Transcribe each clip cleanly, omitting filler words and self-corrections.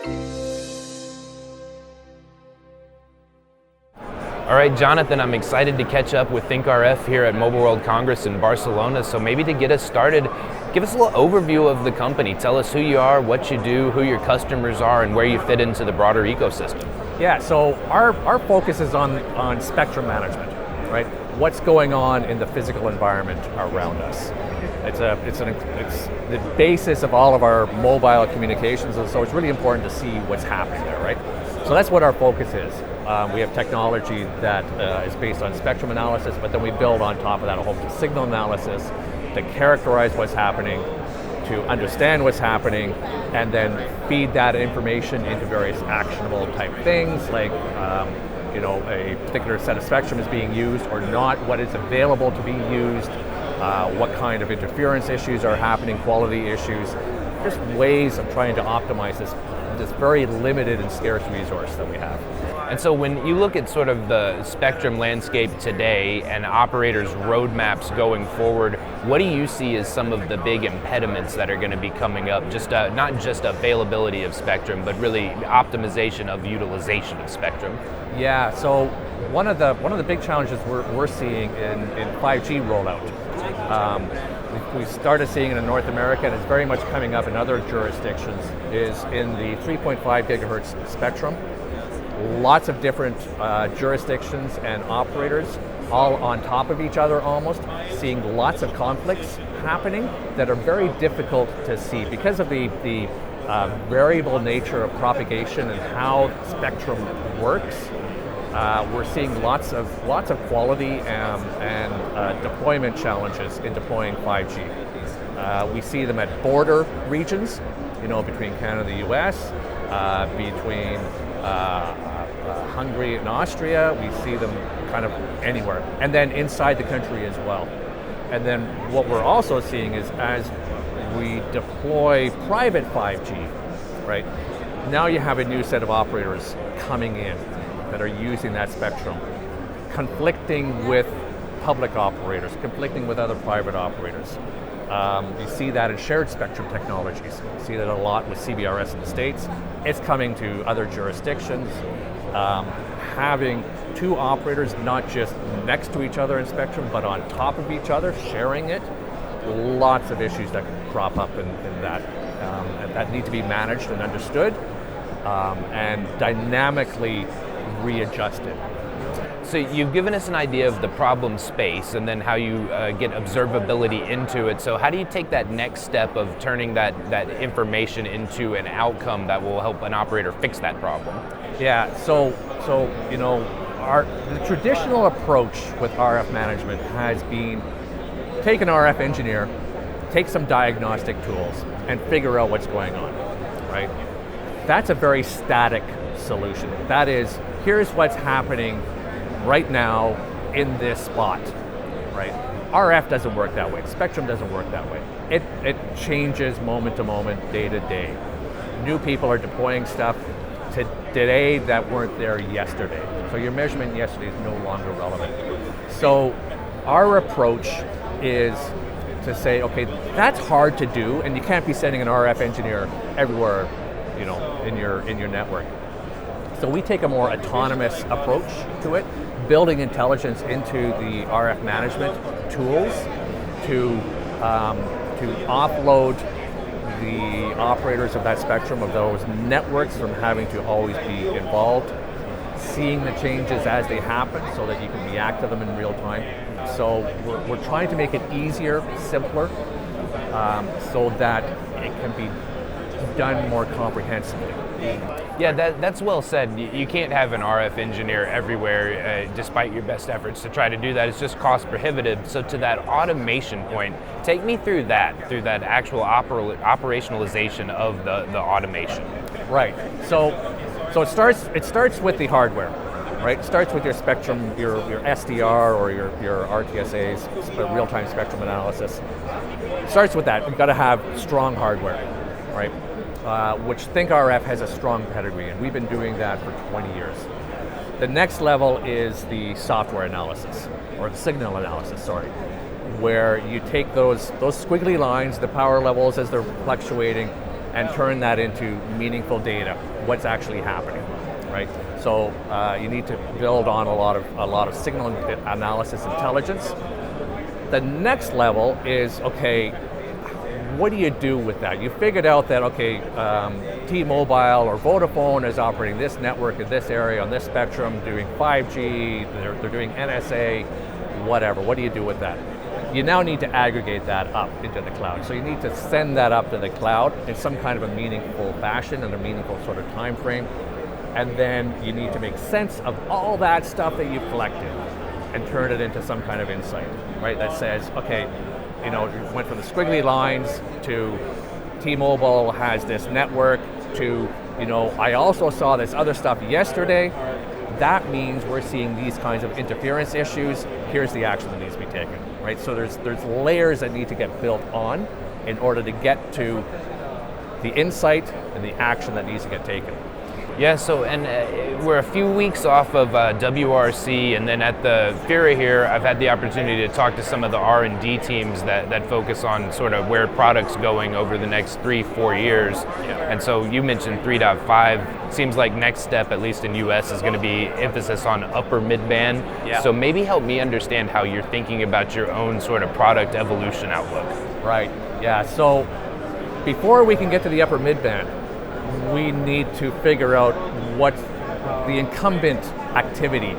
All right, Jonathan, I'm excited to catch up with thinkRF here at Mobile World Congress in Barcelona. So maybe to get us started, give us a little overview of the company. Tell us who you are, what you do, who your customers are, and where you fit into the broader ecosystem. Yeah, so our focus is on spectrum management, right? What's going on in the physical environment around us. It's the basis of all of our mobile communications, and so it's really important to see what's happening there, right? So that's what our focus is. We have technology that is based on spectrum analysis, but then we build on top of that a whole bunch of signal analysis to characterize what's happening, to understand what's happening, and then feed that information into various actionable type things like a particular set of spectrum is being used or not, what is available to be used, what kind of interference issues are happening, quality issues, just ways of trying to optimize this very limited and scarce resource that we have. And so when you look at sort of the spectrum landscape today and operators' roadmaps going forward, what do you see as some of the big impediments that are going to be coming up? Just not just availability of spectrum, but really optimization of utilization of spectrum. Yeah, so one of the big challenges we're seeing in 5G rollout. We started seeing it in North America, and it's very much coming up in other jurisdictions, is in the 3.5 gigahertz spectrum. Lots of different jurisdictions and operators all on top of each other almost, seeing lots of conflicts happening that are very difficult to see because of the variable nature of propagation and how spectrum works. We're seeing lots of quality and deployment challenges in deploying 5G. We see them at border regions, between Canada and the US, between Hungary and Austria. We see them kind of anywhere, and then inside the country as well. And then what we're also seeing is as we deploy private 5G, right, now you have a new set of operators coming in that are using that spectrum, conflicting with public operators, conflicting with other private operators. You see that in shared spectrum technologies. You see that a lot with CBRS in the States. It's coming to other jurisdictions. Having two operators not just next to each other in spectrum, but on top of each other, sharing it. Lots of issues that crop up in that, and that need to be managed and understood, and dynamically readjusted. So you've given us an idea of the problem space and then how you get observability into it. So how do you take that next step of turning that information into an outcome that will help an operator fix that problem? Yeah, so the traditional approach with RF management has been take an RF engineer, take some diagnostic tools, and figure out what's going on, right? That's a very static solution. That is, here's what's happening right now in this spot, right? RF doesn't work that way. Spectrum doesn't work that way. It changes moment to moment, day to day. New people are deploying stuff today that weren't there yesterday. So your measurement yesterday is no longer relevant. So our approach is to say, okay, that's hard to do, and you can't be sending an RF engineer everywhere, in your network. So we take a more autonomous approach to it, building intelligence into the RF management tools to offload the operators of that spectrum, of those networks, from having to always be involved, seeing the changes as they happen so that you can react to them in real time. So we're trying to make it easier, simpler, so that it can be done more comprehensively. Yeah, that's well said. You can't have an RF engineer everywhere, despite your best efforts to try to do that. It's just cost prohibitive. So to that automation point, take me through that actual operationalization of the automation. Right. So it starts with the hardware, right? It starts with your spectrum, your SDR or your RTSAs, real-time spectrum analysis. It starts with that. You've got to have strong hardware, right? Which thinkRF has a strong pedigree, and we've been doing that for 20 years. The next level is the software analysis, or the signal analysis, where you take those squiggly lines, the power levels as they're fluctuating, and turn that into meaningful data, what's actually happening, right? So you need to build on a lot of signal analysis intelligence. The next level is, okay, what do you do with that? You figured out that, okay, T-Mobile or Vodafone is operating this network in this area on this spectrum, doing 5G, they're doing NSA, whatever. What do you do with that? You now need to aggregate that up into the cloud. So you need to send that up to the cloud in some kind of a meaningful fashion and a meaningful sort of time frame. And then you need to make sense of all that stuff that you've collected and turn it into some kind of insight, right? That says, okay, you know, you went from the squiggly lines to T-Mobile has this network to, you know, I also saw this other stuff yesterday. That means we're seeing these kinds of interference issues. Here's the action that needs to be taken, right? So there's layers that need to get built on in order to get to the insight and the action that needs to get taken. Yeah, so, and we're a few weeks off of WRC, and then at the FIRA here, I've had the opportunity to talk to some of the R&D teams that focus on sort of where product's going over the next 3-4 years. Yeah. And so you mentioned 3.5. Seems like next step, at least in US, is going to be emphasis on upper mid-band. Yeah. So maybe help me understand how you're thinking about your own sort of product evolution outlook. Right, yeah, so before we can get to the upper mid-band, we need to figure out what's the incumbent activity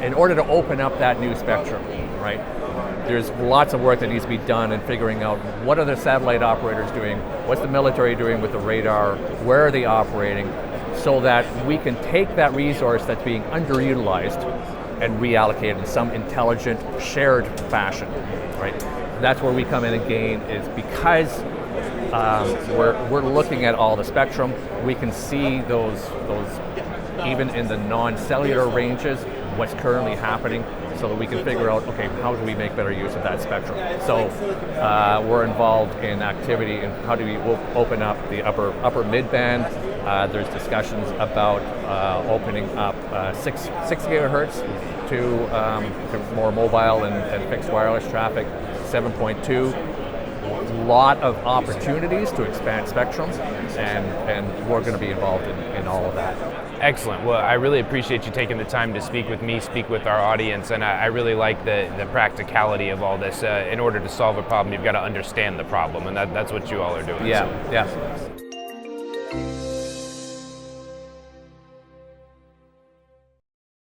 in order to open up that new spectrum, right? There's lots of work that needs to be done in figuring out what are the satellite operators doing, what's the military doing with the radar, where are they operating, so that we can take that resource that's being underutilized and reallocate it in some intelligent, shared fashion, right? That's where we come in and gain, is because we're looking at all the spectrum. We can see those even in the non-cellular ranges, what's currently happening, so that we can figure out, okay, how do we make better use of that spectrum? So we're involved in activity in how do we open up the upper mid-band. There's discussions about opening up 6 gigahertz to more mobile and fixed wireless traffic, 7.2. Lot of opportunities to expand spectrums, and we're going to be involved in all of that. Excellent. Well, I really appreciate you taking the time to speak with me, speak with our audience, and I really like the practicality of all this. In order to solve a problem, you've got to understand the problem, and that's what you all are doing. Yeah, so. Yeah.